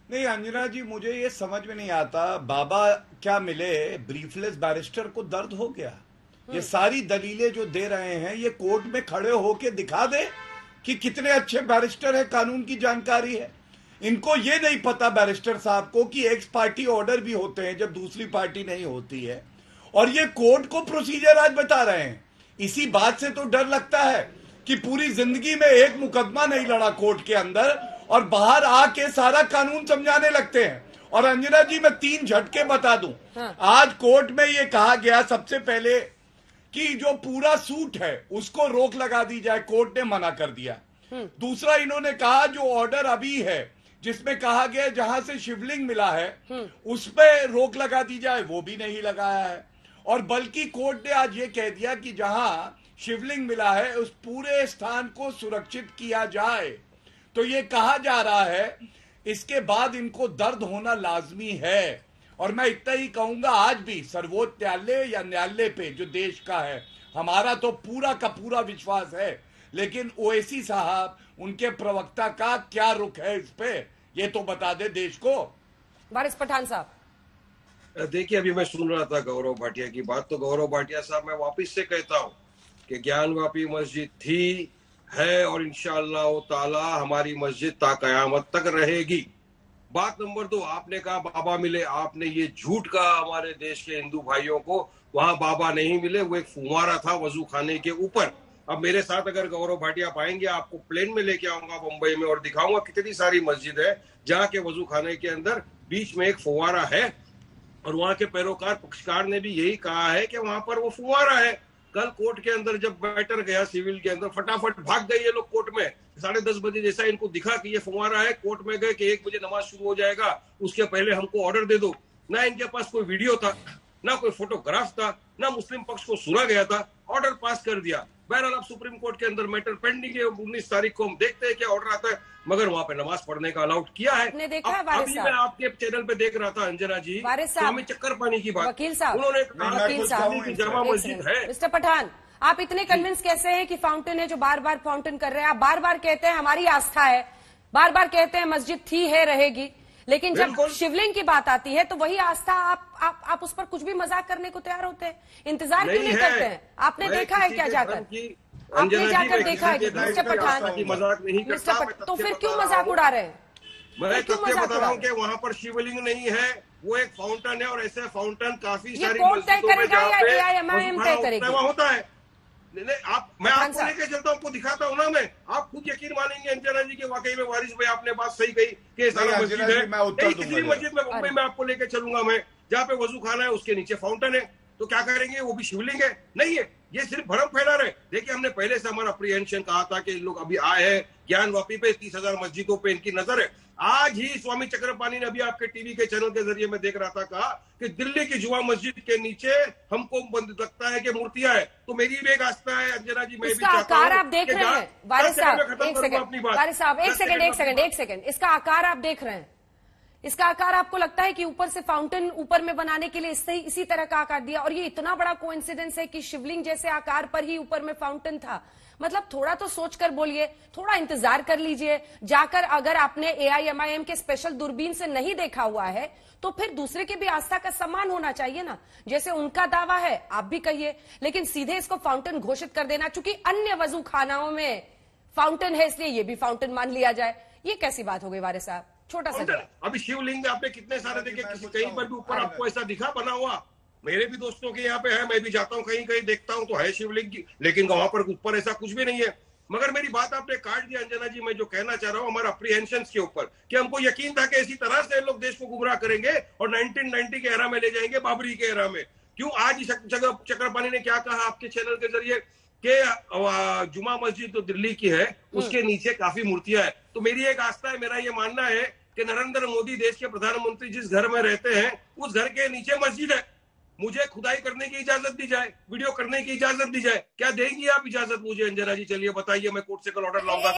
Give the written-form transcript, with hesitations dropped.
नहीं अंजना जी, मुझे ये समझ में नहीं आता, बाबा क्या मिले ब्रीफलेस बैरिस्टर को दर्द हो गया? ये सारी दलीलें जो दे रहे हैं ये कोर्ट में खड़े होके दिखा दे कि कितने अच्छे बैरिस्टर है, कानून की जानकारी है। इनको ये नहीं पता बैरिस्टर साहब को कि एक्स पार्टी ऑर्डर भी होते हैं जब दूसरी पार्टी नहीं होती है, और ये कोर्ट को प्रोसीजर आज बता रहे हैं। इसी बात से तो डर लगता है कि पूरी जिंदगी में एक मुकदमा नहीं लड़ा कोर्ट के अंदर और बाहर आके सारा कानून समझाने लगते हैं। और अंजना जी, मैं 3 झटके बता दूं। हाँ। आज कोर्ट में ये कहा गया सबसे पहले कि जो पूरा सूट है उसको रोक लगा दी जाए, कोर्ट ने मना कर दिया। दूसरा, इन्होंने कहा जो ऑर्डर अभी है जिसमें कहा गया जहां से शिवलिंग मिला है उस पर रोक लगा दी जाए, वो भी नहीं लगाया है। और बल्कि कोर्ट ने आज ये कह दिया कि जहां शिवलिंग मिला है उस पूरे स्थान को सुरक्षित किया जाए। तो ये कहा जा रहा है इसके बाद इनको दर्द होना लाजमी है। और मैं इतना ही कहूंगा, आज भी सर्वोच्च न्यायालय या न्यायालय पे जो देश का है, हमारा तो पूरा का पूरा विश्वास है, लेकिन ओवैसी साहब, उनके प्रवक्ता का क्या रुख है इस पे, ये तो बता दे देश को। वारिस पठान साहब, देखिए, अभी मैं सुन रहा था गौरव भाटिया की बात। तो गौरव भाटिया साहब, मैं वापिस से कहता हूं कि ज्ञानवापी मस्जिद थी, है और इंशाअल्लाह ताला हमारी मस्जिद ता कयामत तक रहेगी। बात नंबर 2, आपने कहा बाबा मिले। आपने ये झूठ कहा हमारे देश के हिंदू भाइयों को, वहां बाबा नहीं मिले, वो एक फुवारा था वजू खाने के ऊपर। अब मेरे साथ अगर गौरव भाटिया पाएंगे, आपको प्लेन में लेके आऊंगा मुंबई में और दिखाऊंगा कितनी सारी मस्जिद है जहाँ के वजू खाने के अंदर बीच में एक फुवारा है। और वहां के पैरोकार पक्षकार ने भी यही कहा है कि वहां पर वो फुवारा है। कल कोर्ट के अंदर जब मैटर गया सिविल के अंदर, फटाफट भाग गए ये लोग कोर्ट में 10:30 बजे, जैसा इनको दिखा कि ये फुवारा है, कोर्ट में गए कि 1 बजे नमाज शुरू हो जाएगा, उसके पहले हमको ऑर्डर दे दो। ना इनके पास कोई वीडियो था, ना कोई फोटोग्राफ था, ना मुस्लिम पक्ष को सुना गया था, ऑर्डर पास कर दिया। बहरहाल अब सुप्रीम कोर्ट के अंदर मैटर पेंडिंग है, 19 तारीख को हम देखते हैं क्या ऑर्डर आता है, मगर वहां पे नमाज पढ़ने का अलाउड किया है। अभी मैं आपके चैनल पे देख रहा था अंजना जी, स्वामी चक्करपानी की बात, वकील साहब, उन्होंने कहा जमा मस्जिद है। मिस्टर पठान, आप इतने कन्विंस कैसे हैं कि फाउंटेन है, जो बार बार फाउंटेन कर रहे हैं? आप बार बार कहते हैं हमारी आस्था है, बार बार कहते हैं मस्जिद थी है रहेगी, लेकिन जब शिवलिंग की बात आती है तो वही आस्था आप उस पर कुछ भी मजाक करने को तैयार होते हैं। इंतजार क्यों नहीं करते हैं? आपने देखा है क्या जाकर? आपने जाकर देखा है? मिस्टर पठान, तो फिर क्यों मजाक उड़ा रहे हैं? मैं क्यों बता रहा हूँ कि वहाँ पर शिवलिंग नहीं है, वो एक फाउंटेन है, और ऐसे फाउंटेन काफी सारी मस्जिदों में जहाँ पे AIMIM तय करेगी होता है। नहीं, मैं आपको लेके चलता हूँ, आपको दिखाता हूँ ना, मैं आप खुद यकीन मानेंगे अंजना जी के वाकई में वारिस भाई आपने बात सही कही कि सारा मस्जिद है। किसी मस्जिद में मुंबई में आपको लेके चलूंगा मैं, जहाँ पे वजू खाना है उसके नीचे फाउंटेन है, तो क्या करेंगे? वो भी शिवलिंग है? नहीं है, ये सिर्फ भ्रम फैला रहे। देखिए, हमने पहले से हमारा अप्रीहेंशन कहा था कि लोग अभी आए हैं ज्ञानवापी पे, 30,000 मस्जिदों पे इनकी नजर है। आज ही स्वामी चक्रपाणी ने अभी आपके टीवी के चैनल के जरिए मैं देख रहा था, कहा कि दिल्ली की जुमा मस्जिद के नीचे हमको लगता है कि मूर्तियां है। तो मेरी भी एक आस्था है अंजना जी, मैं भी चाहता हूं, आप देख रहे हैं वारिस साहब, वारिस साहब एक सेकंड, इसका आकार आप देख रहे हैं? इसका आकार आपको लगता है कि ऊपर से फाउंटेन ऊपर में बनाने के लिए इसी तरह का आकार दिया? और ये इतना बड़ा कोइंसिडेंस है कि शिवलिंग जैसे आकार पर ही ऊपर में फाउंटेन था। मतलब थोड़ा तो सोचकर बोलिए, थोड़ा इंतजार कर लीजिए जाकर। अगर आपने AIMIM के स्पेशल दूरबीन से नहीं देखा हुआ है तो फिर दूसरे की भी आस्था का सम्मान होना चाहिए ना। जैसे उनका दावा है आप भी कहिए, लेकिन सीधे इसको फाउंटेन घोषित कर देना, चूंकि अन्य वजू खानाओं में फाउंटेन है इसलिए ये भी फाउंटेन मान लिया जाए, ये कैसी बात हो गई वारिस साहब? छोटा सा अभी शिवलिंग आपने कितने सारे देखे, कहीं पर भी ऊपर आपको ऐसा दिखा बना हुआ? मेरे भी दोस्तों के यहाँ पे है, मैं भी जाता हूँ कहीं कहीं देखता हूँ तो है शिवलिंग की, लेकिन वहां पर ऊपर ऐसा कुछ भी नहीं है। मगर मेरी बात आपने काट दिया अंजना जी। मैं जो कहना चाह रहा हूँ हमारा अप्रीहेंशन के ऊपर, कि हमको यकीन था कि इसी तरह से लोग देश को गुमराह करेंगे और 1990 के एरा में ले जाएंगे, बाबरी के एरा में। क्यों आज चक्रपाणी ने क्या कहा आपके चैनल के जरिए कि जुमा मस्जिद तो दिल्ली की है, उसके नीचे काफी मूर्तियां है। तो मेरी एक आस्था है, मेरा ये मानना है कि नरेंद्र मोदी देश के प्रधानमंत्री जिस घर में रहते हैं उस घर के नीचे मस्जिद है। मुझे खुदाई करने की इजाजत दी जाए, वीडियो करने की इजाजत दी जाए, क्या देंगी आप इजाजत मुझे अंजना जी? चलिए बताइए, मैं कोर्ट से कल ऑर्डर लाऊंगा।